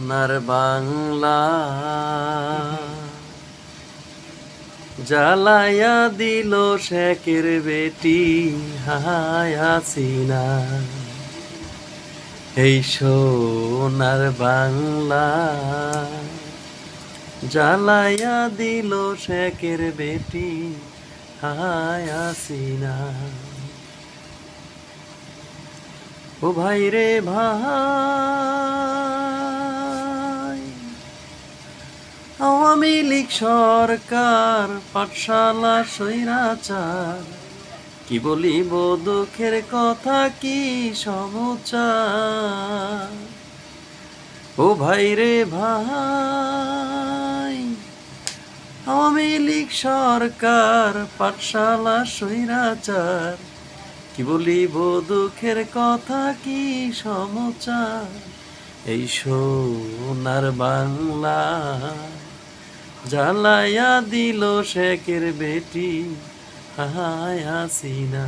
সোনার বাংলা জ্বালাইয়া দিল শেখের বেটি হায় হাসিনা। এই সোনার বাংলা জ্বালাইয়া দিল শেখের বেটি হায় হাসিনা। ও ভাই রে ভাই, আওয়ামী লীগ সরকার পাঠশালা স্বৈরাচার, কি বলিব দুঃখের কথা কি সমাচার। ও ভাই রে ভাই, আওয়ামী লীগ সরকার পাঠশালা স্বৈরাচার, কি বলিব দুঃখের কথা কি সমাচার। এই সোনার বাংলা জ্বালাইয়া দিল শেখের বেটি হায় হাসিনা।